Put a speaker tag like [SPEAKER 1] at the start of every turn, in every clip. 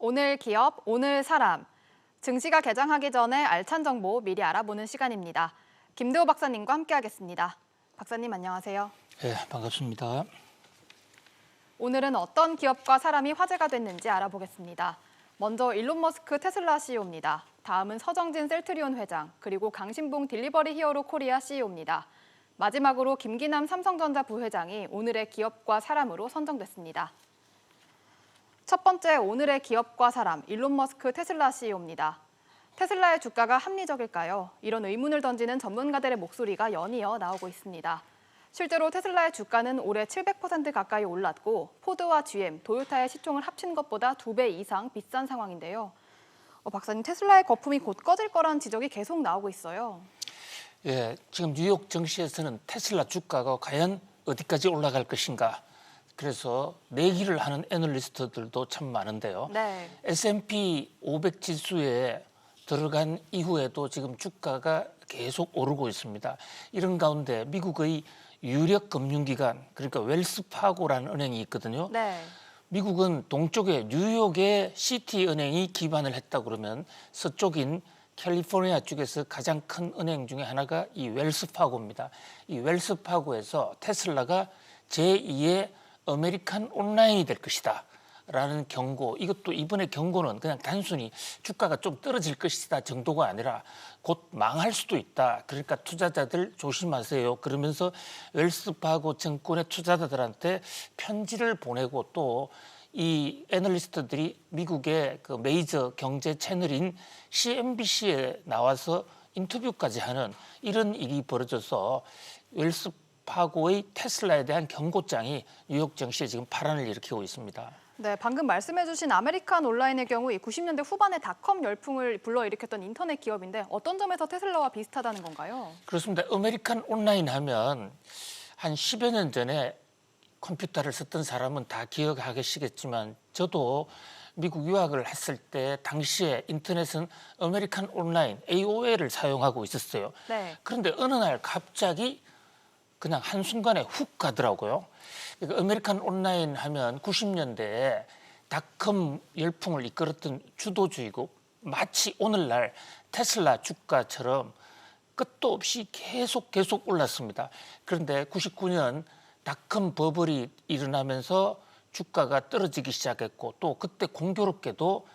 [SPEAKER 1] 오늘 기업, 오늘 사람. 증시가 개장하기 전에 알찬 정보 미리 알아보는 시간입니다. 김대호 박사님과 함께하겠습니다. 박사님 안녕하세요.
[SPEAKER 2] 네, 반갑습니다.
[SPEAKER 1] 오늘은 어떤 기업과 사람이 화제가 됐는지 알아보겠습니다. 먼저 일론 머스크 테슬라 CEO입니다. 다음은 서정진 셀트리온 회장, 그리고 강신봉 딜리버리 히어로 코리아 CEO입니다. 마지막으로 김기남 삼성전자 부회장이 오늘의 기업과 사람으로 선정됐습니다. 첫 번째 오늘의 기업과 사람, 일론 머스크 테슬라 CEO입니다. 테슬라의 주가가 합리적일까요? 이런 의문을 던지는 전문가들의 목소리가 연이어 나오고 있습니다. 실제로 테슬라의 주가는 올해 700% 가까이 올랐고 포드와 GM, 토요타의 시총을 합친 것보다 2배 이상 비싼 상황인데요. 박사님, 테슬라의 거품이 곧 꺼질 거라는 지적이 계속 나오고 있어요.
[SPEAKER 2] 예, 지금 뉴욕 증시에서는 테슬라 주가가 과연 어디까지 올라갈 것인가. 그래서 내기를 하는 애널리스트들도 참 많은데요.
[SPEAKER 1] 네.
[SPEAKER 2] S&P 500 지수에 들어간 이후에도 지금 주가가 계속 오르고 있습니다. 이런 가운데 미국의 유력 금융기관, 그러니까 웰스파고라는 은행이 있거든요.
[SPEAKER 1] 네.
[SPEAKER 2] 미국은 동쪽에 뉴욕의 시티은행이 기반을 했다 그러면 서쪽인 캘리포니아 쪽에서 가장 큰 은행 중에 하나가 이 웰스파고입니다. 이 웰스파고에서 테슬라가 제2의 아메리칸 온라인이 될 것이다 라는 경고, 이것도 이번에 경고는 그냥 단순히 주가가 좀 떨어질 것이다 정도가 아니라 곧 망할 수도 있다. 그러니까 투자자들 조심하세요. 그러면서 웰스파고 증권의 투자자들한테 편지를 보내고 또 이 애널리스트들이 미국의 그 메이저 경제 채널인 CNBC에 나와서 인터뷰까지 하는 이런 일이 벌어져서 웰스파고의 테슬라에 대한 경고장이 뉴욕 증시에 지금 파란을 일으키고 있습니다.
[SPEAKER 1] 네, 방금 말씀해주신 아메리칸 온라인의 경우 이 90년대 후반에 닷컴 열풍을 불러일으켰던 인터넷 기업인데 어떤 점에서 테슬라와 비슷하다는 건가요?
[SPEAKER 2] 그렇습니다. 아메리칸 온라인 하면 한 10여 년 전에 컴퓨터를 썼던 사람은 다 기억하시겠지만 저도 미국 유학을 했을 때 당시에 인터넷은 아메리칸 온라인, AOL을 사용하고 있었어요.
[SPEAKER 1] 네.
[SPEAKER 2] 그런데 어느 날 갑자기 그냥 한순간에 훅 가더라고요. 그러니까 아메리칸 온라인 하면 90년대에 닷컴 열풍을 이끌었던 주도주이고 마치 오늘날 테슬라 주가처럼 끝도 없이 계속 올랐습니다. 그런데 99년 닷컴 버블이 일어나면서 주가가 떨어지기 시작했고 또 그때 공교롭게도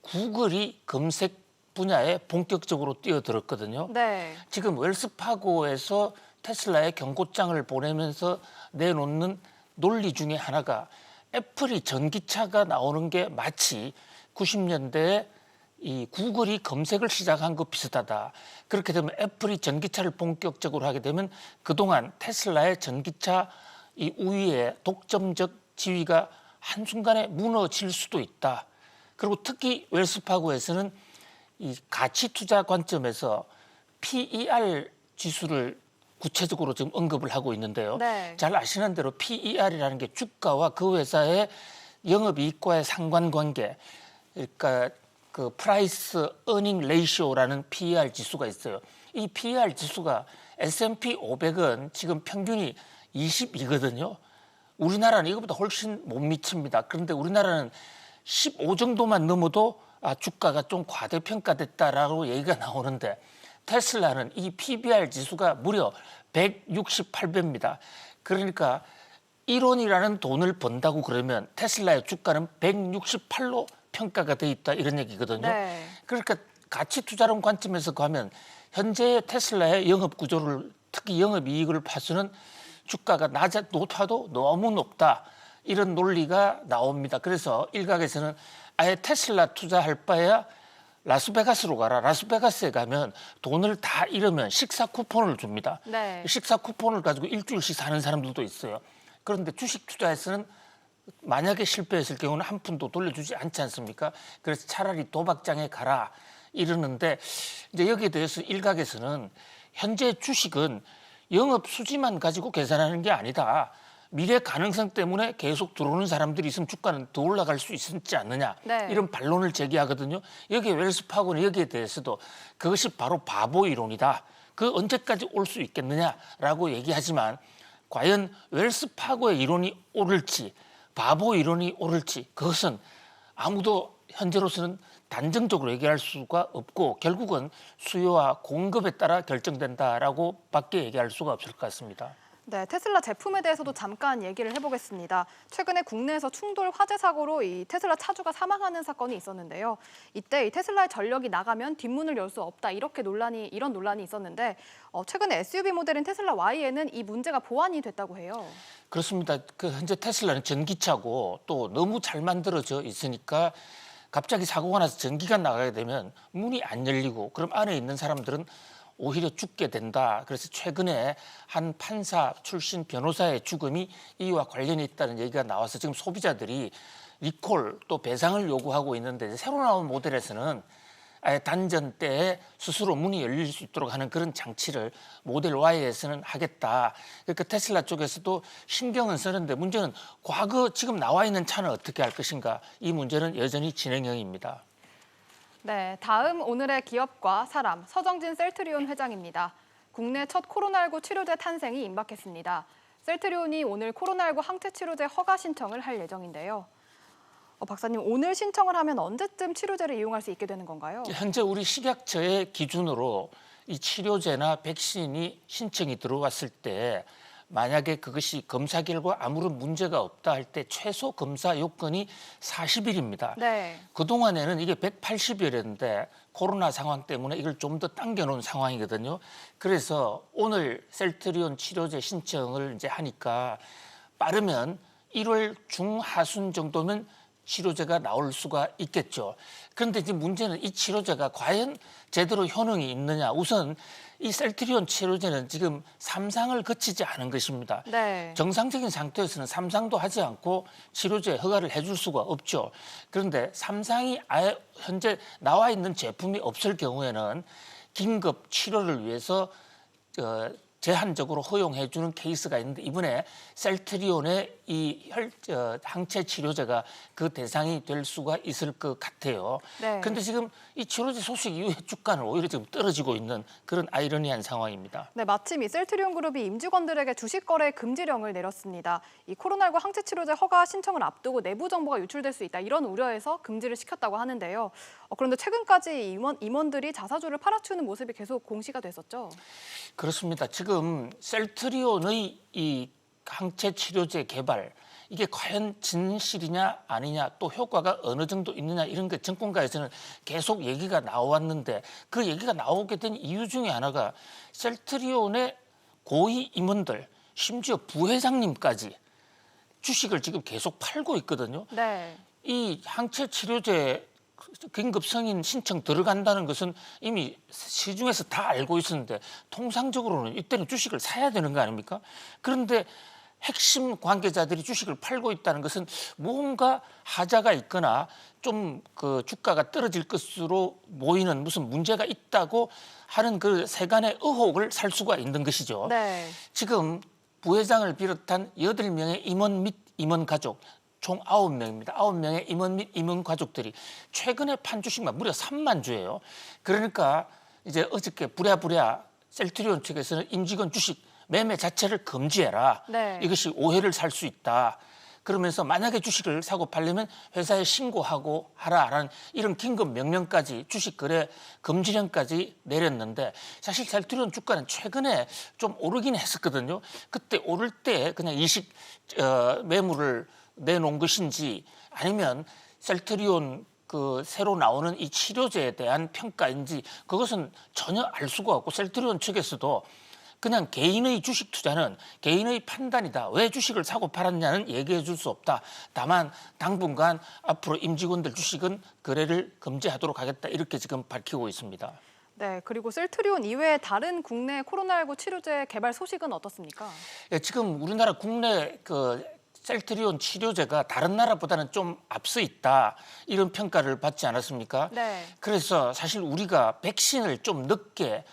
[SPEAKER 2] 구글이 검색 분야에 본격적으로 뛰어들었거든요.
[SPEAKER 1] 네.
[SPEAKER 2] 지금 웰스파고에서 테슬라에 경고장을 보내면서 내놓는 논리 중에 하나가 애플이 전기차가 나오는 게 마치 90년대에 이 구글이 검색을 시작한 것 비슷하다. 그렇게 되면 애플이 전기차를 본격적으로 하게 되면 그동안 테슬라의 전기차 이 우위의 독점적 지위가 한순간에 무너질 수도 있다. 그리고 특히 웰스파고에서는 이 가치 투자 관점에서 PER 지수를 구체적으로 지금 언급을 하고 있는데요.
[SPEAKER 1] 네.
[SPEAKER 2] 잘 아시는 대로 PER이라는 게 주가와 그 회사의 영업이익과의 상관관계, 그러니까 그 프라이스 어닝 레이시오라는 PER 지수가 있어요. 이 PER 지수가 S&P 500은 지금 평균이 20이거든요. 우리나라는 이것보다 훨씬 못 미칩니다. 그런데 우리나라는 15 정도만 넘어도 주가가 좀 과대평가됐다라고 얘기가 나오는데 테슬라는 이 PBR 지수가 무려 168배입니다. 그러니까 1원이라는 돈을 번다고 그러면 테슬라의 주가는 168로 평가가 돼 있다 이런 얘기거든요.
[SPEAKER 1] 네.
[SPEAKER 2] 그러니까 가치 투자론 관점에서 가면 현재 테슬라의 영업 구조를 특히 영업이익을 봐서는 주가가 높아도 너무 높다 이런 논리가 나옵니다. 그래서 일각에서는 아예 테슬라 투자할 바에야 라스베가스로 가라. 라스베가스에 가면 돈을 다 잃으면 식사 쿠폰을 줍니다.
[SPEAKER 1] 네.
[SPEAKER 2] 식사 쿠폰을 가지고 일주일씩 사는 사람들도 있어요. 그런데 주식 투자에서는 만약에 실패했을 경우는 한 푼도 돌려주지 않지 않습니까? 그래서 차라리 도박장에 가라 이러는데 이제 여기에 대해서 일각에서는 현재 주식은 영업 수지만 가지고 계산하는 게 아니다. 미래 가능성 때문에 계속 들어오는 사람들이 있으면 주가는 더 올라갈 수 있지 않느냐.
[SPEAKER 1] 네.
[SPEAKER 2] 이런 반론을 제기하거든요. 여기에 웰스파고는 여기에 대해서도 그것이 바로 바보 이론이다. 그 언제까지 올 수 있겠느냐라고 얘기하지만 과연 웰스파고의 이론이 옳을지 바보 이론이 옳을지 그것은 아무도 현재로서는 단정적으로 얘기할 수가 없고 결국은 수요와 공급에 따라 결정된다라고 밖에 얘기할 수가 없을 것 같습니다.
[SPEAKER 1] 네, 테슬라 제품에 대해서도 잠깐 얘기를 해보겠습니다. 최근에 국내에서 충돌 화재 사고로 이 테슬라 차주가 사망하는 사건이 있었는데요. 이때 이 테슬라의 전력이 나가면 뒷문을 열 수 없다 이런 논란이 있었는데 최근에 SUV 모델인 테슬라 Y에는 이 문제가 보완이 됐다고 해요.
[SPEAKER 2] 그렇습니다. 현재 테슬라는 전기차고 또 너무 잘 만들어져 있으니까 갑자기 사고가 나서 전기가 나가게 되면 문이 안 열리고 그럼 안에 있는 사람들은 오히려 죽게 된다. 그래서 최근에 한 판사 출신 변호사의 죽음이 이와 관련이 있다는 얘기가 나와서 지금 소비자들이 리콜 또 배상을 요구하고 있는데 새로 나온 모델에서는 아예 단전 때에 스스로 문이 열릴 수 있도록 하는 그런 장치를 모델 Y에서는 하겠다. 그러니까 테슬라 쪽에서도 신경은 쓰는데 문제는 과거 지금 나와 있는 차는 어떻게 할 것인가. 이 문제는 여전히 진행형입니다.
[SPEAKER 1] 네, 다음 오늘의 기업과 사람, 서정진 셀트리온 회장입니다. 국내 첫 코로나19 치료제 탄생이 임박했습니다. 셀트리온이 오늘 코로나19 항체 치료제 허가 신청을 할 예정인데요. 박사님, 오늘 신청을 하면 언제쯤 치료제를 이용할 수 있게 되는 건가요?
[SPEAKER 2] 현재 우리 식약처의 기준으로 이 치료제나 백신이 신청이 들어왔을 때 만약에 그것이 검사 결과 아무런 문제가 없다 할 때 최소 검사 요건이 40일입니다.
[SPEAKER 1] 네.
[SPEAKER 2] 그동안에는 이게 180일이었는데 코로나 상황 때문에 이걸 좀 더 당겨놓은 상황이거든요. 그래서 오늘 셀트리온 치료제 신청을 이제 하니까 빠르면 1월 중하순 정도면 치료제가 나올 수가 있겠죠. 그런데 이제 문제는 이 치료제가 과연 제대로 효능이 있느냐. 우선 이 셀트리온 치료제는 지금 3상을 거치지 않은 것입니다.
[SPEAKER 1] 네.
[SPEAKER 2] 정상적인 상태에서는 3상도 하지 않고 치료제 허가를 해줄 수가 없죠. 그런데 3상이 아예 현재 나와 있는 제품이 없을 경우에는 긴급 치료를 위해서 제한적으로 허용해주는 케이스가 있는데 이번에 셀트리온의 이 항체 치료제가 그 대상이 될 수가 있을 것 같아요.
[SPEAKER 1] 네.
[SPEAKER 2] 그런데 지금 이 치료제 소식 이후에 주가는 오히려 지금 떨어지고 있는 그런 아이러니한 상황입니다.
[SPEAKER 1] 네, 마침 이 셀트리온 그룹이 임직원들에게 주식 거래 금지령을 내렸습니다. 이 코로나19 항체 치료제 허가 신청을 앞두고 내부 정보가 유출될 수 있다 이런 우려에서 금지를 시켰다고 하는데요. 그런데 최근까지 임원들이 자사주를 팔아치우는 모습이 계속 공시가 됐었죠.
[SPEAKER 2] 그렇습니다. 지금 셀트리온의 이 항체 치료제 개발 이게 과연 진실이냐 아니냐 또 효과가 어느 정도 있느냐 이런 게 정권가에서는 계속 얘기가 나왔는데 그 얘기가 나오게 된 이유 중에 하나가 셀트리온의 고위 임원들 심지어 부회장님까지 주식을 지금 계속 팔고 있거든요.
[SPEAKER 1] 네.
[SPEAKER 2] 이 항체 치료제 긴급 승인 신청 들어간다는 것은 이미 시중에서 다 알고 있었는데 통상적으로는 이때는 주식을 사야 되는 거 아닙니까? 그런데 핵심 관계자들이 주식을 팔고 있다는 것은 뭔가 하자가 있거나 좀 그 주가가 떨어질 것으로 보이는 무슨 문제가 있다고 하는 그 세간의 의혹을 살 수가 있는 것이죠.
[SPEAKER 1] 네.
[SPEAKER 2] 지금 부회장을 비롯한 8명의 임원 및 임원 가족 총 9명입니다. 9명의 임원 및 임원 가족들이 최근에 판 주식만 무려 3만 주예요. 그러니까 이제 어저께 부랴부랴 셀트리온 측에서는 임직원 주식 매매 자체를 금지해라.
[SPEAKER 1] 네.
[SPEAKER 2] 이것이 오해를 살 수 있다. 그러면서 만약에 주식을 사고 팔려면 회사에 신고하고 하라라는 이런 긴급 명령까지 주식 거래 금지령까지 내렸는데 사실 셀트리온 주가는 최근에 좀 오르긴 했었거든요. 그때 오를 때 그냥 일식 매물을 내놓은 것인지 아니면 셀트리온 그 새로 나오는 이 치료제에 대한 평가인지 그것은 전혀 알 수가 없고 셀트리온 측에서도 그냥 개인의 주식 투자는 개인의 판단이다. 왜 주식을 사고 팔았냐는 얘기해 줄 수 없다. 다만 당분간 앞으로 임직원들 주식은 거래를 금지하도록 하겠다. 이렇게 지금 밝히고 있습니다.
[SPEAKER 1] 네, 그리고 셀트리온 이외에 다른 국내 코로나19 치료제 개발 소식은 어떻습니까?
[SPEAKER 2] 예, 지금 우리나라 국내 그 셀트리온 치료제가 다른 나라보다는 좀 앞서 있다. 이런 평가를 받지 않았습니까?
[SPEAKER 1] 네.
[SPEAKER 2] 그래서 사실 우리가 백신을 좀 늦게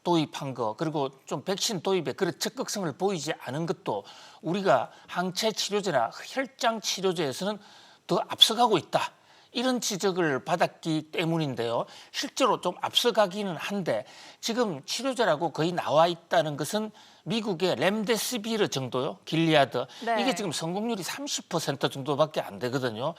[SPEAKER 2] 도입한 거 그리고 좀 백신 도입에 그런 적극성을 보이지 않은 것도 우리가 항체 치료제나 혈장 치료제에서는 더 앞서가고 있다. 이런 지적을 받았기 때문인데요. 실제로 좀 앞서가기는 한데 지금 치료제라고 거의 나와 있다는 것은 미국의 렘데시비르 정도요. 길리아드.
[SPEAKER 1] 네.
[SPEAKER 2] 이게 지금 성공률이 30% 정도밖에 안 되거든요.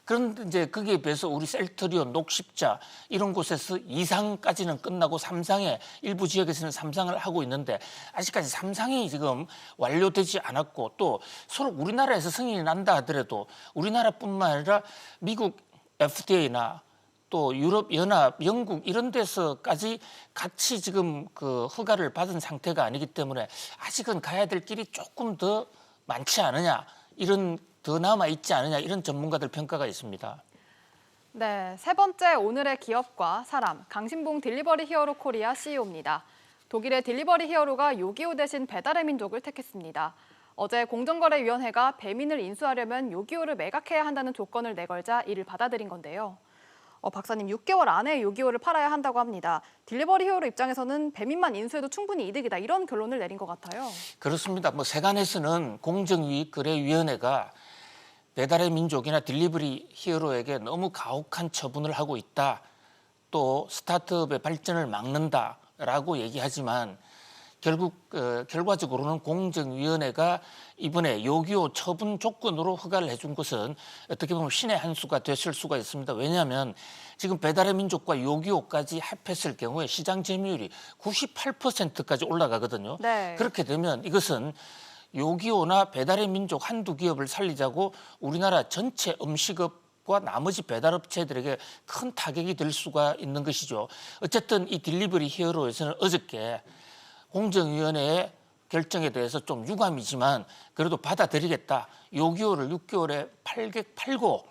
[SPEAKER 2] 그런데 이제 거기에 비해서 우리 셀트리온, 녹십자 이런 곳에서 2상까지는 끝나고 3상에 일부 지역에서는 3상을 하고 있는데 아직까지 3상이 지금 완료되지 않았고 또 서로 우리나라에서 승인이 난다 하더라도 우리나라뿐만 아니라 미국 FDA나 또 유럽 연합, 영국 이런 데서까지 같이 지금 그 허가를 받은 상태가 아니기 때문에 아직은 가야 될 길이 조금 더 많지 않으냐, 이런 더 남아 있지 않으냐, 이런 전문가들 평가가 있습니다.
[SPEAKER 1] 네, 세 번째 오늘의 기업과 사람, 강신봉 딜리버리 히어로 코리아 CEO입니다. 독일의 딜리버리 히어로가 요기요 대신 배달의 민족을 택했습니다. 어제 공정거래위원회가 배민을 인수하려면 요기요를 매각해야 한다는 조건을 내걸자 이를 받아들인 건데요. 박사님, 6개월 안에 요기요를 팔아야 한다고 합니다. 딜리버리 히어로 입장에서는 배민만 인수해도 충분히 이득이다, 이런 결론을 내린 것 같아요.
[SPEAKER 2] 그렇습니다. 세간에서는 공정거래위원회가 배달의 민족이나 딜리버리 히어로에게 너무 가혹한 처분을 하고 있다, 또 스타트업의 발전을 막는다라고 얘기하지만 결과적으로는 공정위원회가 이번에 요기요 처분 조건으로 허가를 해준 것은 어떻게 보면 신의 한 수가 됐을 수가 있습니다. 왜냐하면 지금 배달의 민족과 요기요까지 합했을 경우에 시장 점유율이 98%까지 올라가거든요.
[SPEAKER 1] 네.
[SPEAKER 2] 그렇게 되면 이것은 요기요나 배달의 민족 한두 기업을 살리자고 우리나라 전체 음식업과 나머지 배달업체들에게 큰 타격이 될 수가 있는 것이죠. 어쨌든 이 딜리버리 히어로에서는 어저께 공정위원회의 결정에 대해서 좀 유감이지만 그래도 받아들이겠다. 요기요를 6개월에 팔고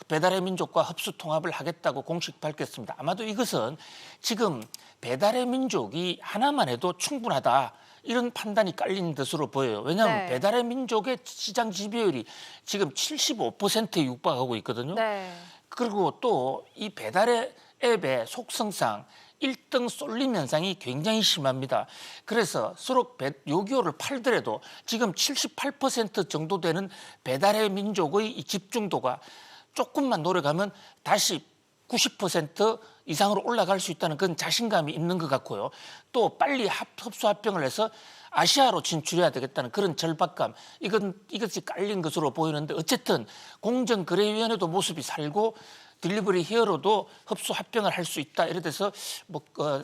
[SPEAKER 2] 배달의 민족과 흡수 통합을 하겠다고 공식 밝혔습니다. 아마도 이것은 지금 배달의 민족이 하나만 해도 충분하다, 이런 판단이 깔린 것으로 보여요. 왜냐하면
[SPEAKER 1] 네.
[SPEAKER 2] 배달의 민족의 시장 지배율이 지금 75%에 육박하고 있거든요.
[SPEAKER 1] 네.
[SPEAKER 2] 그리고 또 이 배달의 앱의 속성상 1등 쏠림 현상이 굉장히 심합니다. 그래서 서로 요기요를 팔더라도 지금 78% 정도 되는 배달의 민족의 이 집중도가 조금만 노력하면 다시 90% 이상으로 올라갈 수 있다는 그런 자신감이 있는 것 같고요. 또 빨리 흡수 합병을 해서 아시아로 진출해야 되겠다는 그런 절박감, 이것이 깔린 것으로 보이는데 어쨌든 공정거래위원회도 모습이 살고 딜리버리 히어로도 흡수 합병을 할 수 있다, 이래 돼서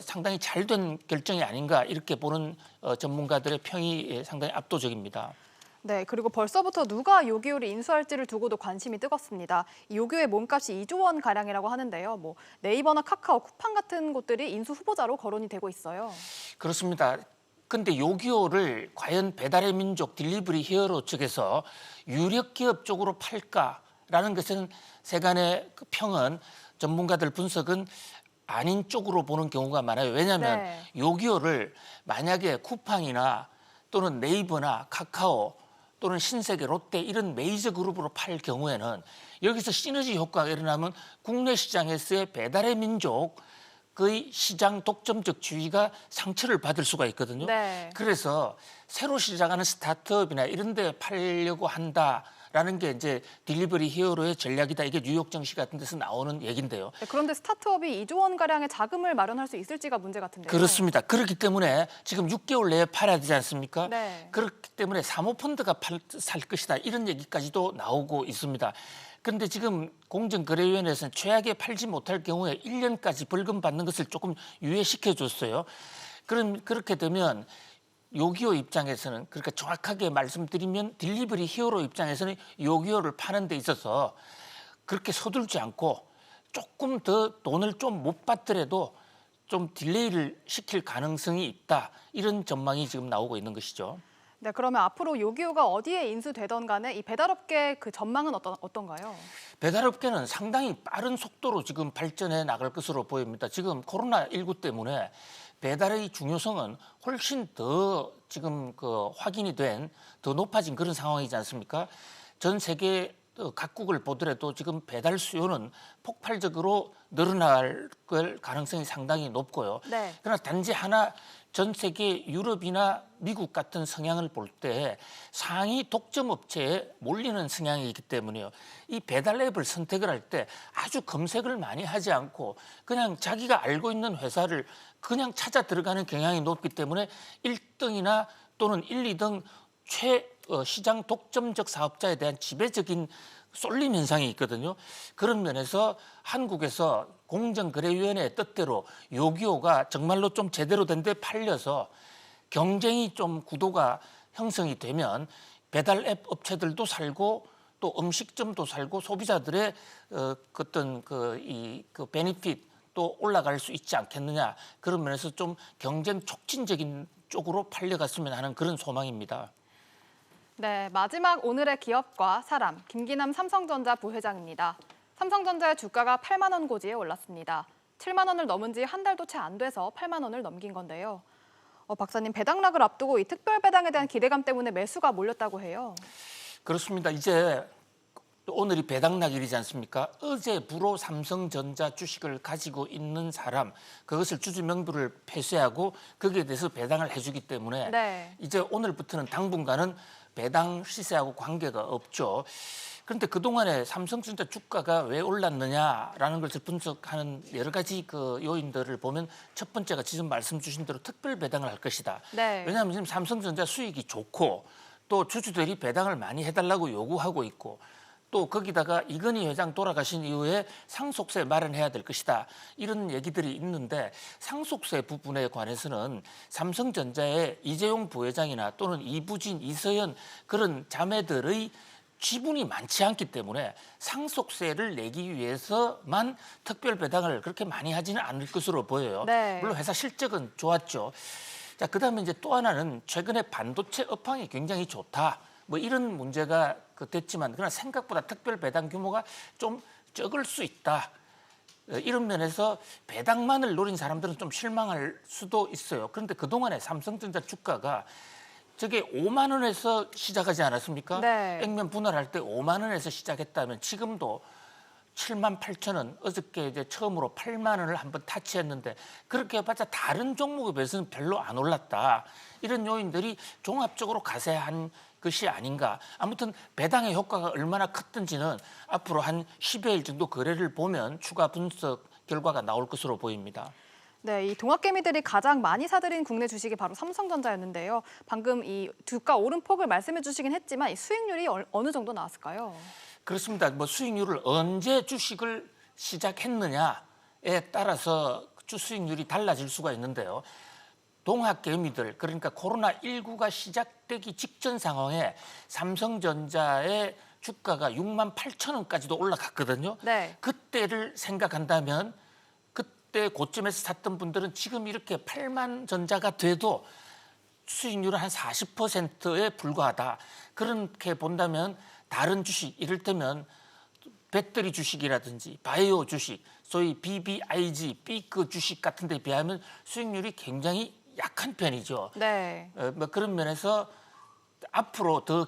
[SPEAKER 2] 상당히 잘된 결정이 아닌가, 이렇게 보는 전문가들의 평이 상당히 압도적입니다.
[SPEAKER 1] 네, 그리고 벌써부터 누가 요기요를 인수할지를 두고도 관심이 뜨겁습니다. 이 요기요의 몸값이 2조 원 가량이라고 하는데요. 네이버나 카카오, 쿠팡 같은 곳들이 인수 후보자로 거론이 되고 있어요.
[SPEAKER 2] 그렇습니다. 근데 요기요를 과연 배달의 민족 딜리버리 히어로 측에서 유력 기업 쪽으로 팔까라는 것은 세간의 그 평은, 전문가들 분석은 아닌 쪽으로 보는 경우가 많아요. 왜냐하면
[SPEAKER 1] 네.
[SPEAKER 2] 요기요를 만약에 쿠팡이나 또는 네이버나 카카오 또는 신세계, 롯데 이런 메이저 그룹으로 팔 경우에는 여기서 시너지 효과가 일어나면 국내 시장에서의 배달의 민족의 시장 독점적 지위가 상처를 받을 수가 있거든요.
[SPEAKER 1] 네.
[SPEAKER 2] 그래서 새로 시작하는 스타트업이나 이런 데 팔려고 한다라는 게 이제 딜리버리 히어로의 전략이다. 이게 뉴욕 정시 같은 데서 나오는 얘긴데요.
[SPEAKER 1] 네, 그런데 스타트업이 2조 원 가량의 자금을 마련할 수 있을지가 문제 같은데요.
[SPEAKER 2] 그렇습니다. 그렇기 때문에 지금 6개월 내에 팔아야 되지 않습니까?
[SPEAKER 1] 네.
[SPEAKER 2] 그렇기 때문에 사모펀드가 살 것이다, 이런 얘기까지도 나오고 있습니다. 그런데 지금 공정거래위원회에서는 최악에 팔지 못할 경우에 1년까지 벌금 받는 것을 조금 유예시켜 줬어요. 그렇게 되면 요기요 입장에서는, 그러니까 정확하게 말씀드리면 딜리버리 히어로 입장에서는 요기요를 파는 데 있어서 그렇게 서둘지 않고 조금 더 돈을 좀 못 받더라도 좀 딜레이를 시킬 가능성이 있다, 이런 전망이 지금 나오고 있는 것이죠.
[SPEAKER 1] 네, 그러면 앞으로 요기요가 어디에 인수되던 간에 이 배달업계 그 전망은 어떤가요?
[SPEAKER 2] 배달업계는 상당히 빠른 속도로 지금 발전해 나갈 것으로 보입니다. 지금 코로나19 때문에 배달의 중요성은 훨씬 더 지금 확인이 된, 더 높아진 그런 상황이지 않습니까? 전 세계 각국을 보더라도 지금 배달 수요는 폭발적으로 늘어날 가능성이 상당히 높고요.
[SPEAKER 1] 네.
[SPEAKER 2] 그러나 단지 하나, 전 세계 유럽이나 미국 같은 성향을 볼 때 상위 독점 업체에 몰리는 성향이기 때문에요. 이 배달 앱을 선택을 할 때 아주 검색을 많이 하지 않고 그냥 자기가 알고 있는 회사를 그냥 찾아 들어가는 경향이 높기 때문에 1등이나 또는 1, 2등 시장 독점적 사업자에 대한 지배적인 쏠림 현상이 있거든요. 그런 면에서 한국에서 공정거래위원회의 뜻대로 요기요가 정말로 좀 제대로 된 데 팔려서 경쟁이 좀 구도가 형성이 되면 배달 앱 업체들도 살고 또 음식점도 살고 소비자들의 어떤 그 베니핏 또 올라갈 수 있지 않겠느냐. 그런 면에서 좀 경쟁 촉진적인 쪽으로 팔려갔으면 하는 그런 소망입니다.
[SPEAKER 1] 네, 마지막 오늘의 기업과 사람, 김기남 삼성전자 부회장입니다. 삼성전자의 주가가 8만 원 고지에 올랐습니다. 7만 원을 넘은 지 한 달도 채 안 돼서 8만 원을 넘긴 건데요. 박사님, 배당락을 앞두고 이 특별 배당에 대한 기대감 때문에 매수가 몰렸다고 해요.
[SPEAKER 2] 그렇습니다. 이제 오늘이 배당락일이지 않습니까? 어제부로 삼성전자 주식을 가지고 있는 사람, 그것을 주주 명부를 폐쇄하고 거기에 대해서 배당을 해주기 때문에
[SPEAKER 1] 네.
[SPEAKER 2] 이제 오늘부터는 당분간은 배당 시세하고 관계가 없죠. 그런데 그동안에 삼성전자 주가가 왜 올랐느냐라는 것을 분석하는 여러 가지 그 요인들을 보면 첫 번째가 지금 말씀 주신 대로 특별 배당을 할 것이다.
[SPEAKER 1] 네.
[SPEAKER 2] 왜냐하면 지금 삼성전자 수익이 좋고 또 주주들이 배당을 많이 해달라고 요구하고 있고 또 거기다가 이건희 회장 돌아가신 이후에 상속세 마련해야 될 것이다. 이런 얘기들이 있는데 상속세 부분에 관해서는 삼성전자의 이재용 부회장이나 또는 이부진, 이서연 그런 자매들의 지분이 많지 않기 때문에 상속세를 내기 위해서만 특별 배당을 그렇게 많이 하지는 않을 것으로 보여요.
[SPEAKER 1] 네.
[SPEAKER 2] 물론 회사 실적은 좋았죠. 자, 그다음에 이제 또 하나는 최근에 반도체 업황이 굉장히 좋다. 뭐 이런 문제가 됐지만 그러나 생각보다 특별 배당 규모가 좀 적을 수 있다. 이런 면에서 배당만을 노린 사람들은 좀 실망할 수도 있어요. 그런데 그동안에 삼성전자 주가가 저게 5만 원에서 시작하지 않았습니까?
[SPEAKER 1] 네.
[SPEAKER 2] 액면 분할할 때 5만 원에서 시작했다면 지금도 7만 8천 원, 어저께 이제 처음으로 8만 원을 한번 타치했는데 그렇게 해봤자 다른 종목에 비해서는 별로 안 올랐다. 이런 요인들이 종합적으로 가세한 것이 아닌가. 아무튼 배당의 효과가 얼마나 컸던지는 앞으로 한 10여일 정도 거래를 보면 추가 분석 결과가 나올 것으로 보입니다.
[SPEAKER 1] 네, 이 동학개미들이 가장 많이 사들인 국내 주식이 바로 삼성전자였는데요. 방금 이 주가 오름폭을 말씀해 주시긴 했지만 이 수익률이 어느 정도 나왔을까요?
[SPEAKER 2] 그렇습니다. 뭐 수익률을 언제 주식을 시작했느냐에 따라서 주 수익률이 달라질 수가 있는데요. 동학개미들 그러니까 코로나19가 시작되기 직전 상황에 삼성전자의 주가가 6만 8천 원까지도 올라갔거든요.
[SPEAKER 1] 네.
[SPEAKER 2] 그때를 생각한다면 그때 고점에서 샀던 분들은 지금 이렇게 8만 전자가 돼도 수익률은 한 40%에 불과하다. 그렇게 본다면 다른 주식 이를테면 배터리 주식이라든지 바이오 주식, 소위 BBIG, B급 주식 같은 데 비하면 수익률이 굉장히 약한 편이죠.
[SPEAKER 1] 네.
[SPEAKER 2] 뭐 그런 면에서 앞으로 더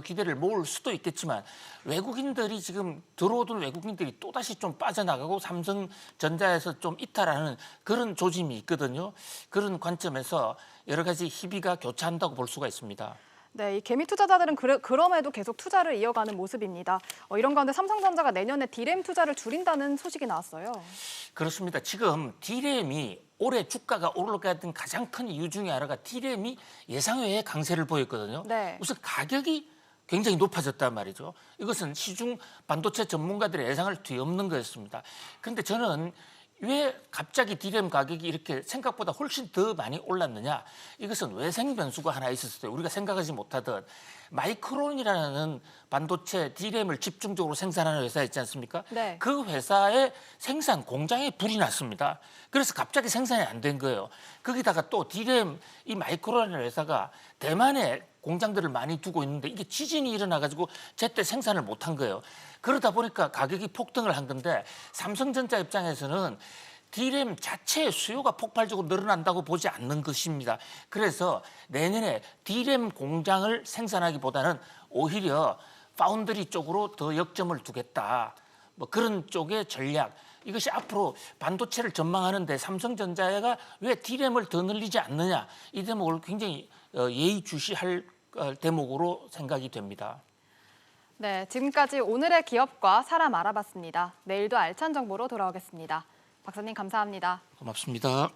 [SPEAKER 2] 기대를 모을 수도 있겠지만 외국인들이 지금 들어오던 외국인들이 또다시 좀 빠져나가고 삼성전자에서 좀 이탈하는 그런 조짐이 있거든요. 그런 관점에서 여러 가지 희비가 교차한다고 볼 수가 있습니다.
[SPEAKER 1] 네, 이 개미 투자자들은 그럼에도 계속 투자를 이어가는 모습입니다. 이런 가운데 삼성전자가 내년에 D램 투자를 줄인다는 소식이 나왔어요.
[SPEAKER 2] 그렇습니다. 지금 D램이 올해 주가가 오르게 된 가장 큰 이유 중에 하나가 D램이 예상외의 강세를 보였거든요.
[SPEAKER 1] 네.
[SPEAKER 2] 우선 가격이 굉장히 높아졌단 말이죠. 이것은 시중 반도체 전문가들의 예상을 뒤엎는 거였습니다. 그런데 저는 왜 갑자기 D램 가격이 이렇게 생각보다 훨씬 더 많이 올랐느냐? 이것은 외생 변수가 하나 있었어요. 우리가 생각하지 못하던 마이크론이라는 반도체 D램을 집중적으로 생산하는 회사 있지 않습니까?
[SPEAKER 1] 네.
[SPEAKER 2] 그 회사의 생산 공장에 불이 났습니다. 그래서 갑자기 생산이 안 된 거예요. 거기다가 또 D램 이 마이크론이라는 회사가 대만에 공장들을 많이 두고 있는데 이게 지진이 일어나가지고 제때 생산을 못한 거예요. 그러다 보니까 가격이 폭등을 한 건데 삼성전자 입장에서는 D램 자체의 수요가 폭발적으로 늘어난다고 보지 않는 것입니다. 그래서 내년에 D램 공장을 생산하기보다는 오히려 파운드리 쪽으로 더 역점을 두겠다. 뭐 그런 쪽의 전략. 이것이 앞으로 반도체를 전망하는데 삼성전자가 왜 D램을 더 늘리지 않느냐. 이 대목을 굉장히 예의주시할 대목으로 생각이 됩니다.
[SPEAKER 1] 네, 지금까지 오늘의 기업과 사람 알아봤습니다. 내일도 알찬 정보로 돌아오겠습니다. 박사님 감사합니다.
[SPEAKER 2] 고맙습니다.